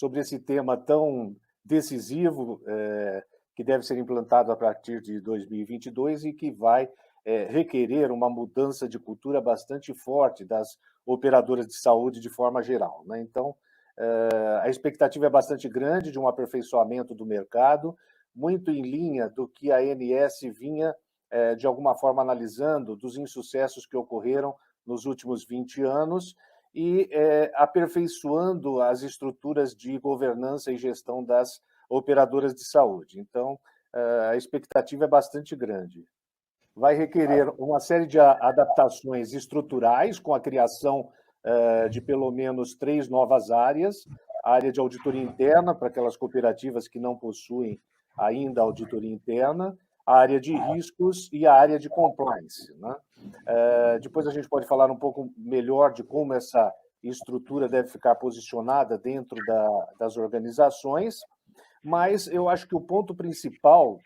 sobre esse tema tão decisivo, que deve ser implantado a partir de 2022 e que vai requerer uma mudança de cultura bastante forte das operadoras de saúde de forma geral, né? Então, a expectativa é bastante grande de um aperfeiçoamento do mercado, muito em linha do que a ANS vinha, de alguma forma, analisando dos insucessos que ocorreram nos últimos 20 anos e aperfeiçoando as estruturas de governança e gestão das operadoras de saúde. Então, a expectativa é bastante grande. Vai requerer uma série de adaptações estruturais, com a criação de pelo menos 3 novas áreas: a área de auditoria interna, para aquelas cooperativas que não possuem ainda auditoria interna, a área de riscos e a área de compliance, né? Depois a gente pode falar um pouco melhor de como essa estrutura deve ficar posicionada dentro das organizações, mas eu acho que o ponto principal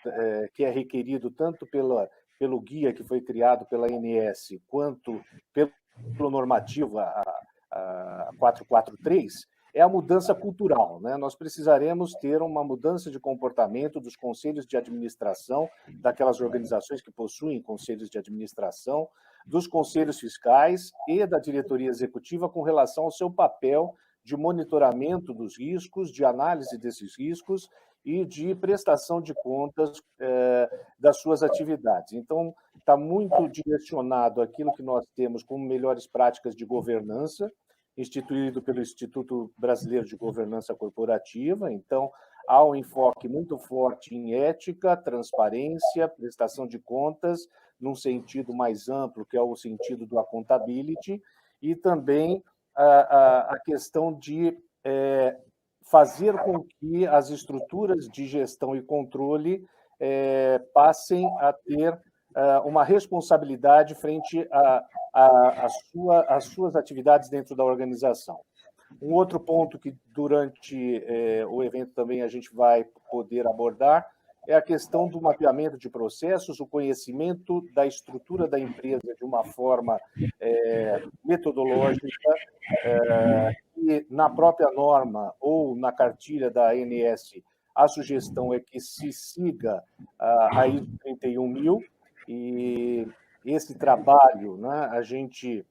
que é requerido tanto pelo guia que foi criado pela ANS, quanto pelo normativo a 443, é a mudança cultural, né? Nós precisaremos ter uma mudança de comportamento dos conselhos de administração, daquelas organizações que possuem conselhos de administração, dos conselhos fiscais e da diretoria executiva com relação ao seu papel de monitoramento dos riscos, de análise desses riscos e de prestação de contas das suas atividades. Então, está muito direcionado àquilo que nós temos como melhores práticas de governança, instituído pelo Instituto Brasileiro de Governança Corporativa. Então, há um enfoque muito forte em ética, transparência, prestação de contas, num sentido mais amplo, que é o sentido do accountability, e também a questão de fazer com que as estruturas de gestão e controle passem a ter uma responsabilidade frente às suas atividades dentro da organização. Um outro ponto que, durante o evento, também a gente vai poder abordar é a questão do mapeamento de processos, o conhecimento da estrutura da empresa de uma forma metodológica, e na própria norma ou na cartilha da ANS, a sugestão é que se siga a ISO 31000, e esse trabalho, né, a gente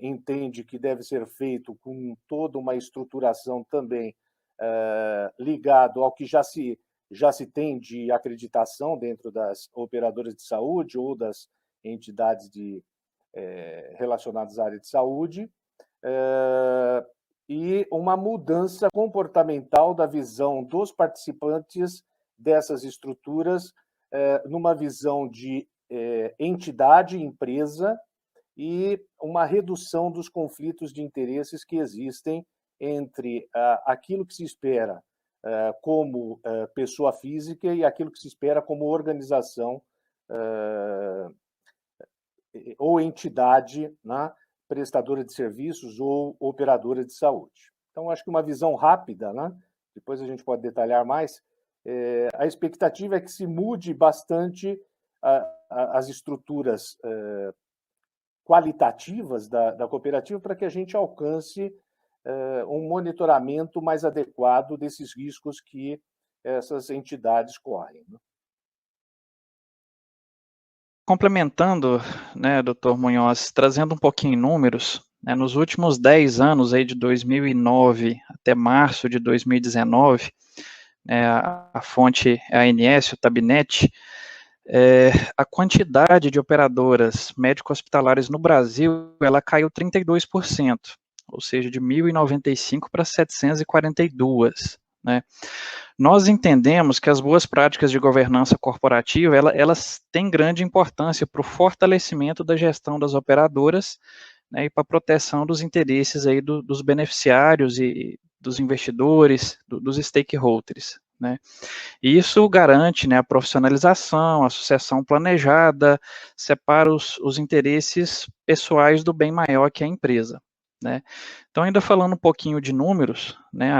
entende que deve ser feito com toda uma estruturação também ligado ao que já se tem de acreditação dentro das operadoras de saúde ou das entidades relacionadas à área de saúde, e uma mudança comportamental da visão dos participantes dessas estruturas, numa visão de entidade, empresa, e uma redução dos conflitos de interesses que existem entre aquilo que se espera como pessoa física e aquilo que se espera como organização ou entidade, né, prestadora de serviços ou operadora de saúde. Então, acho que uma visão rápida, né, depois a gente pode detalhar mais, a expectativa é que se mude bastante as estruturas qualitativas da cooperativa para que a gente alcance um monitoramento mais adequado desses riscos que essas entidades correm, né? Complementando, né, doutor Munhoz, trazendo um pouquinho em números, né, nos últimos 10 anos, aí de 2009 até março de 2019, né, a fonte é a ANS, o Tabinete, a quantidade de operadoras médico-hospitalares no Brasil, ela caiu 32%, ou seja, de 1.095 para 742, né? Nós entendemos que as boas práticas de governança corporativa, elas têm grande importância para o fortalecimento da gestão das operadoras, né, e para a proteção dos interesses aí dos beneficiários e dos investidores, dos stakeholders, né? E isso garante, né, a profissionalização, a sucessão planejada, separa os interesses pessoais do bem maior que é a empresa, né? Então, ainda falando um pouquinho de números, né,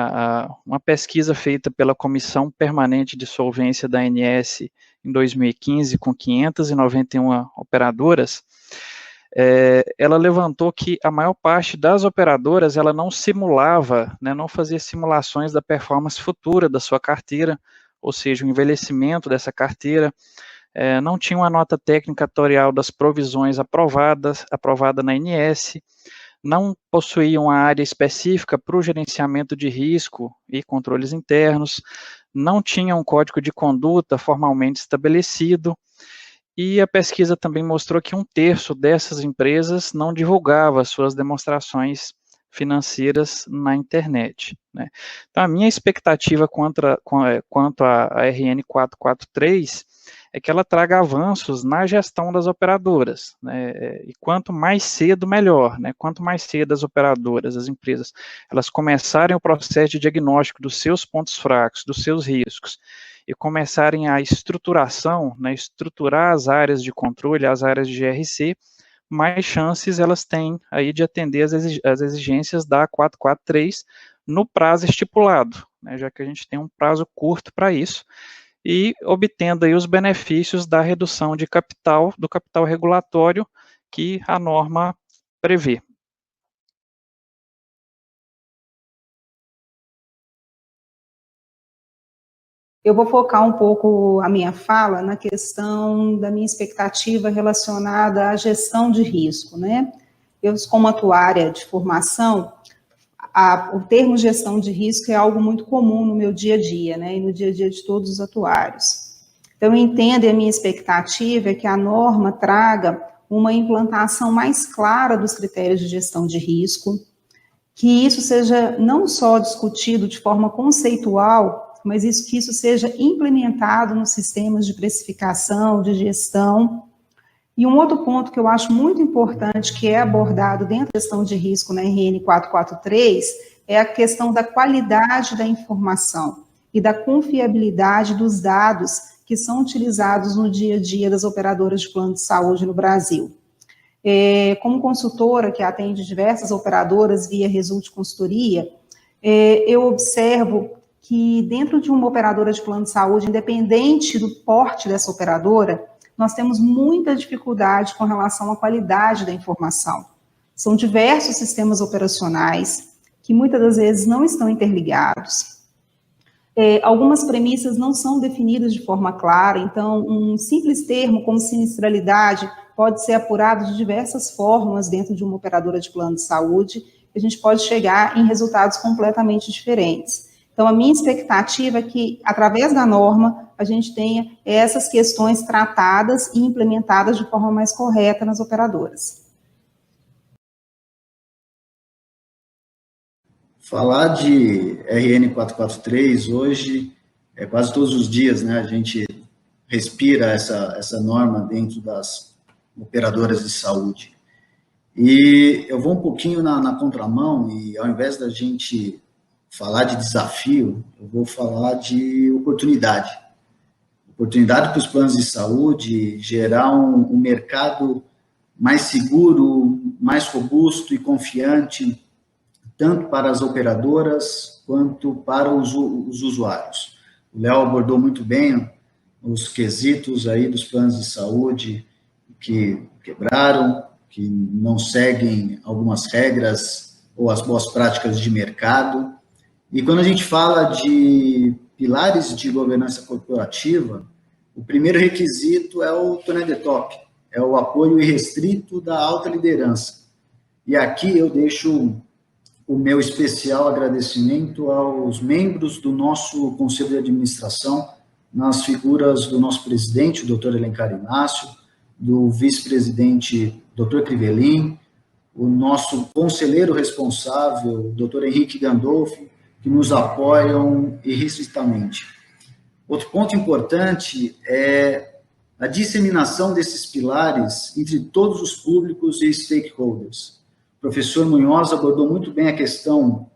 uma pesquisa feita pela Comissão Permanente de Solvência da ANS em 2015, com 591 operadoras, ela levantou que a maior parte das operadoras, ela não simulava, né, não fazia simulações da performance futura da sua carteira, ou seja, o envelhecimento dessa carteira, não tinha uma nota técnica atuarial das provisões aprovada na ANS, não possuíam uma área específica para o gerenciamento de risco e controles internos, não tinham um código de conduta formalmente estabelecido, e a pesquisa também mostrou que 1/3 dessas empresas não divulgava suas demonstrações financeiras na internet, né? Então, a minha expectativa quanto à RN 443 é que ela traga avanços na gestão das operadoras, né? E quanto mais cedo, melhor, né? Quanto mais cedo as operadoras, as empresas, elas começarem o processo de diagnóstico dos seus pontos fracos, dos seus riscos, e começarem a estruturação, né, estruturar as áreas de controle, as áreas de GRC, mais chances elas têm aí de atender as exigências da 443 no prazo estipulado, né, já que a gente tem um prazo curto para isso, e obtendo aí os benefícios da redução de capital, do capital regulatório que a norma prevê. Eu vou focar um pouco a minha fala na questão da minha expectativa relacionada à gestão de risco, né? Eu, como atuária de formação, o termo gestão de risco é algo muito comum no meu dia a dia, né? E no dia a dia de todos os atuários. Então, eu entendo e a minha expectativa é que a norma traga uma implantação mais clara dos critérios de gestão de risco, que isso seja não só discutido de forma conceitual, mas que isso seja implementado nos sistemas de precificação, de gestão. E um outro ponto que eu acho muito importante, que é abordado dentro da gestão de risco na RN 443, é a questão da qualidade da informação e da confiabilidade dos dados que são utilizados no dia a dia das operadoras de plano de saúde no Brasil. Como consultora que atende diversas operadoras via Result Consultoria, eu observo que dentro de uma operadora de plano de saúde, independente do porte dessa operadora, nós temos muita dificuldade com relação à qualidade da informação. São diversos sistemas operacionais que muitas das vezes não estão interligados. Algumas premissas não são definidas de forma clara, então um simples termo como sinistralidade pode ser apurado de diversas formas dentro de uma operadora de plano de saúde, e a gente pode chegar em resultados completamente diferentes. Então, a minha expectativa é que, através da norma, a gente tenha essas questões tratadas e implementadas de forma mais correta nas operadoras. Falar de RN 443 hoje, quase todos os dias, né, a gente respira essa norma dentro das operadoras de saúde. E eu vou um pouquinho na contramão, e ao invés da gente falar de desafio, eu vou falar de oportunidade. Oportunidade para os planos de saúde, gerar um mercado mais seguro, mais robusto e confiante, tanto para as operadoras quanto para os usuários. O Léo abordou muito bem os quesitos aí dos planos de saúde que quebraram, que não seguem algumas regras ou as boas práticas de mercado. E quando a gente fala de pilares de governança corporativa, o primeiro requisito é o Tony the Top, é o apoio irrestrito da alta liderança. E aqui eu deixo o meu especial agradecimento aos membros do nosso Conselho de Administração, nas figuras do nosso presidente, o Dr. Alencar Inácio, do vice-presidente, Dr. Crivelin, o nosso conselheiro responsável, Dr. Henrique Gandolfi, que nos apoiam irrestritamente. Outro ponto importante é a disseminação desses pilares entre todos os públicos e stakeholders. O professor Munhoz abordou muito bem a questão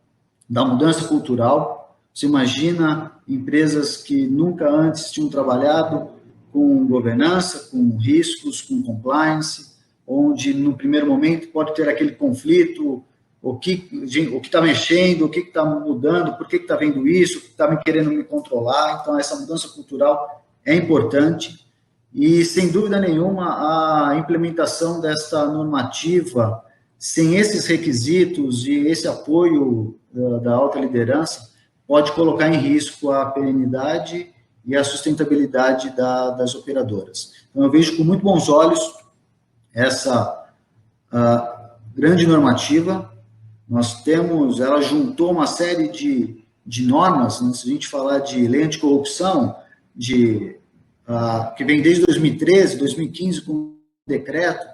da mudança cultural. Você imagina empresas que nunca antes tinham trabalhado com governança, com riscos, com compliance, onde no primeiro momento pode ter aquele conflito, o que está mexendo, o que está mudando, por que está vendo isso, o que está me querendo me controlar. Então, essa mudança cultural é importante. E, sem dúvida nenhuma, a implementação desta normativa, sem esses requisitos e esse apoio da alta liderança, pode colocar em risco a perenidade e a sustentabilidade das operadoras. Então, eu vejo com muito bons olhos essa grande normativa. Ela juntou uma série de normas, né? Se a gente falar de lei anticorrupção, que vem desde 2013, 2015, com um decreto,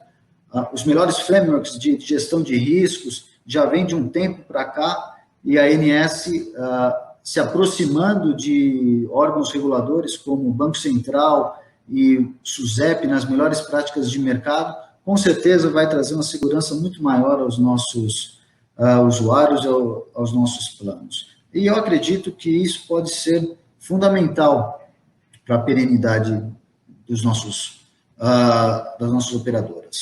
os melhores frameworks de gestão de riscos já vem de um tempo para cá, e a ANS se aproximando de órgãos reguladores como o Banco Central e SUSEP, nas melhores práticas de mercado, com certeza vai trazer uma segurança muito maior aos nossos usuários e aos nossos planos. E eu acredito que isso pode ser fundamental para a perenidade das nossas operadoras.